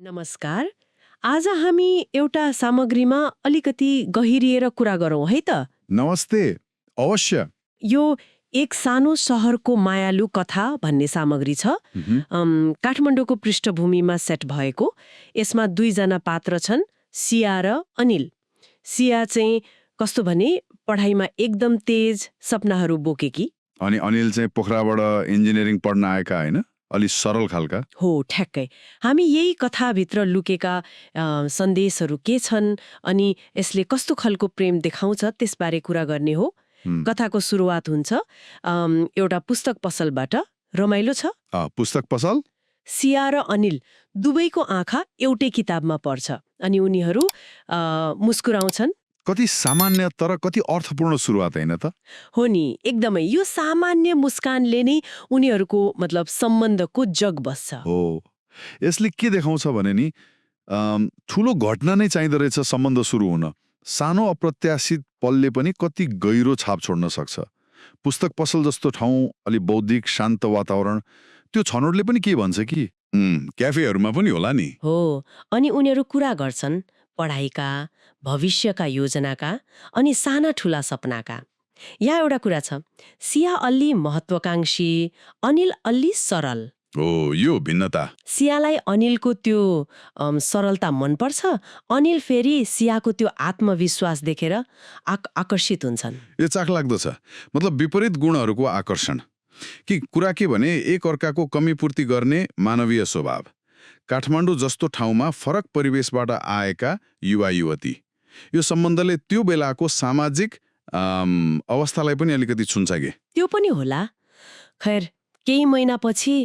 नमस्कार। आज हामी एउटा सामग्रीमा अलिकति गहिरिएर कुरा गरौँ है त। नमस्ते। अवश्य। यो एक सानो सहरको मायालु कथा भन्ने सामग्री छ। मह्म। काठमाडौँको पृष्ठभूमिमा सेट भएको। यसमा दुईजना पात्र छन्, सिया र अनिल। सिया चाहिँ कस्तो भने पढाइमा एकदम तेज, सपनाहरू बोकेकी। अनि अनिल चाहिँ पोखराबाट इन्जिनियरिङ पढ्न आएका होइन, अलि सरल खालका। हो, ठ्याक्कै। हामी यही कथाभित्र लुकेका सन्देशहरू के छन् अनि यसले कस्तो खालको प्रेम देखाउँछ त्यसबारे कुरा गर्ने हो। कथाको सुरुवात हुन्छ एउटा पुस्तक पसलबाट। रमाइलो छ। पुस्तक पसल। सिया र अनिल दुवैको आँखा एउटै किताबमा पर्छ अनि उनीहरू मुस्कुराउँछन्। कति सामान्य तर कति अर्थपूर्ण सुरुवात होइन त? हो नि, एकदमै। यो सामान्य मुस्कानले नै उनीहरूको सम्बन्धको जग बस्छ। हो, यसले के देखाउँछ भने नि ठुलो घटना नै चाहिँदो रहेछ सम्बन्ध सुरु हुन। सानो अप्रत्याशित पलले पनि कति गहिरो छाप छोड्न सक्छ। पुस्तक पसल जस्तो ठाउँ, अलि बौद्धिक शान्त वातावरण, त्यो छनौटले पनि के भन्छ कि क्याफेहरूमा पनि होला नि। हो, अनि उनीहरू कुरा गर्छन् पढाइका, भविष्यका योजनाका अनि साना ठुला सपनाका। यहाँ एउटा कुरा छ, सिया अलि महत्वाकांक्षी, अनिल अलि सरल। हो, यो भिन्नता। सियालाई अनिलको त्यो सरलता मनपर्छ, अनिल फेरि सियाको त्यो आत्मविश्वास देखेर आकर्षित हुन्छन्। यो चाखलाग्दो छ। मतलब विपरीत गुणहरूको आकर्षण। कि कुरा के भने एक अर्काको कमी पूर्ति गर्ने मानवीय स्वभाव। काठमाडौँ जस्तो ठाउँमा फरक परिवेशबाट आएका युवा युवती, यो सम्बन्धले त्यो बेलाको सामाजिक अवस्थालाई पनि अलिकति छुन्छ के? त्यो पनि होला। खैर, केही महिनापछि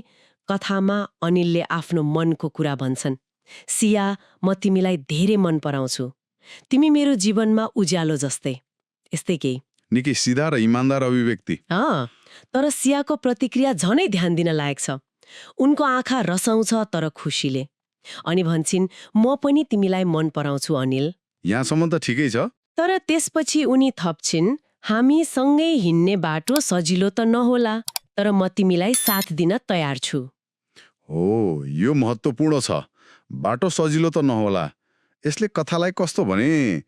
कथामा अनिलले आफ्नो मनको कुरा भन्छन्। सिया, म तिमीलाई धेरै मन पराउँछु। तिमी मेरो जीवनमा उज्यालो जस्तै। यस्तै केही। निकै सिधा र इमान्दार अभिव्यक्ति। तर सियाको प्रतिक्रिया झनै ध्यान दिन लायक छ। उनको आँखा रसाउँछ तर खुसीले। अनि भन्छन्, म पनि तिमीलाई मन पराउँछु अनिल। यहाँसम्म त ठिकै छ। तर त्यसपछि उनी थप्छिन्, हामी सँगै हिँड्ने बाटो सजिलो त नहोला, तर म तिमीलाई साथ दिन तयार छु। हो, यो महत्त्वपूर्ण छ। बाटो सजिलो त नहोला। यसले कथालाई कस्तो भने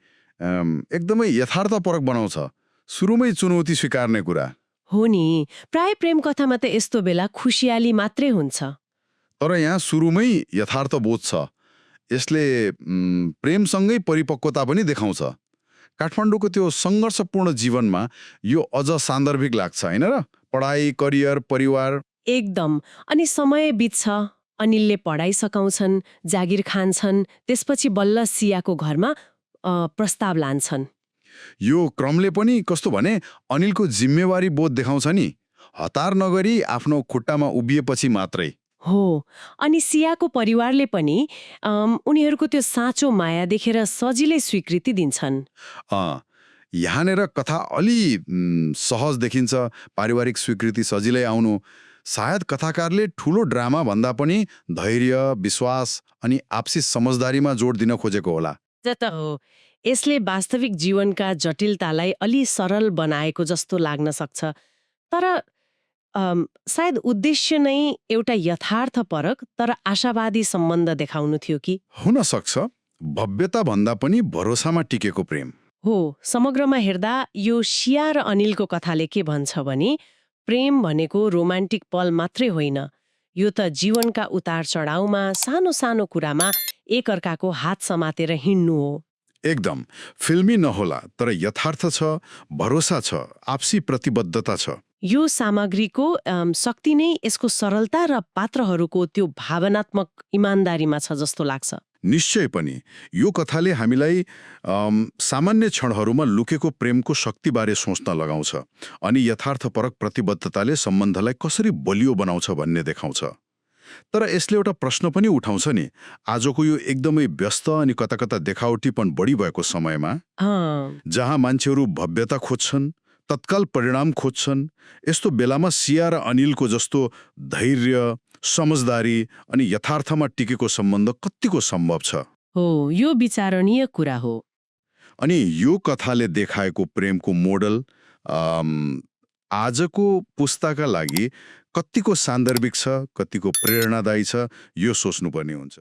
एकदमै यथार्थपरक बनाउँछ। सुरुमै चुनौती स्वीकार्ने कुरा। हो नि, प्राय प्रेम कथामा त यस्तो बेला खुसियाली मात्रै हुन्छ। तर यहाँ सुरुमै यथार्थ बोध छ। यसले प्रेमसँगै परिपक्वता पनि देखाउँछ। काठमाडौँको त्यो सङ्घर्षपूर्ण जीवनमा यो अझ सान्दर्भिक लाग्छ होइन र? पढाइ, करियर, परिवार। एकदम। अनि समय बित्छ, अनिलले पढाइ सकाउँछन्, जागिर खान्छन्, त्यसपछि बल्ल सियाको घरमा प्रस्ताव लान्छन्। यो क्रमले पनि कस्तो भने अनिलको जिम्मेवारी बोध देखाउँछ नि। हतार नगरी आफ्नो खुट्टामा उभिएपछि मात्रै। हो, अनि सियाको परिवारले पनि उनीहरूको त्यो साँचो माया देखेर सजिलै स्वीकृति दिन्छन्। यहाँनिर कथा अलि सहज देखिन्छ। पारिवारिक स्वीकृति सजिलै आउनु। सायद कथाकारले ठुलो ड्रामा भन्दा पनि धैर्य, विश्वास अनि आपसी समझदारीमा जोड दिन खोजेको होला। जता हो, यसले वास्तविक जीवनका जटिलतालाई अलि सरल बनाएको जस्तो लाग्न सक्छ। तर सायद उद्देश्य नै एउटा यथार्थपरक तर आशावादी सम्बन्ध देखाउनु थियो कि? हुन सक्छ। भव्यता भन्दा पनि भरोसामा टिकेको प्रेम। हो, समग्रमा हेर्दा यो सिया र अनिलको कथाले के भन्छ भने प्रेम भनेको रोमान्टिक पल मात्रै होइन। यो त जीवनका उतार चढाउमा, सानो सानो कुरामा एक अर्काको हात समातेर हिँड्नु हो। एकदम। फिल्मी नहोला, तर यथार्थ छ, भरोसा छ, आपसी प्रतिबद्धता छ। यो सामग्रीको शक्ति नै यसको सरलता र पात्रहरूको त्यो भावनात्मक इमान्दारीमा छ जस्तो लाग्छ। निश्चय पनि। यो कथाले हामीलाई सामान्य क्षणहरूमा लुकेको प्रेमको शक्तिबारे सोच्न लगाउँछ अनि यथार्थपरक प्रतिबद्धताले सम्बन्धलाई कसरी बलियो बनाउँछ भन्ने देखाउँछ। तर यसले एउटा प्रश्न पनि उठाउँछ नि, आजको यो एकदमै व्यस्त अनि कता कता देखावटीपन बढी भएको समयमा, जहाँ मान्छेहरू भव्यता खोज्छन्, तत्काल परिणाम खोज्छन्, यस्तो बेलामा सिया र अनिलको जस्तो धैर्य, समझदारी अनि यथार्थमा टिकेको सम्बन्ध कतिको सम्भव छ? हो, यो विचारणीय कुरा हो। अनि यो कथाले देखाएको प्रेमको मोडल आजको पुस्ताका लागि कतिको सान्दर्भिक छ, कतिको प्रेरणादायी छ, यो सोच्नुपर्ने हुन्छ।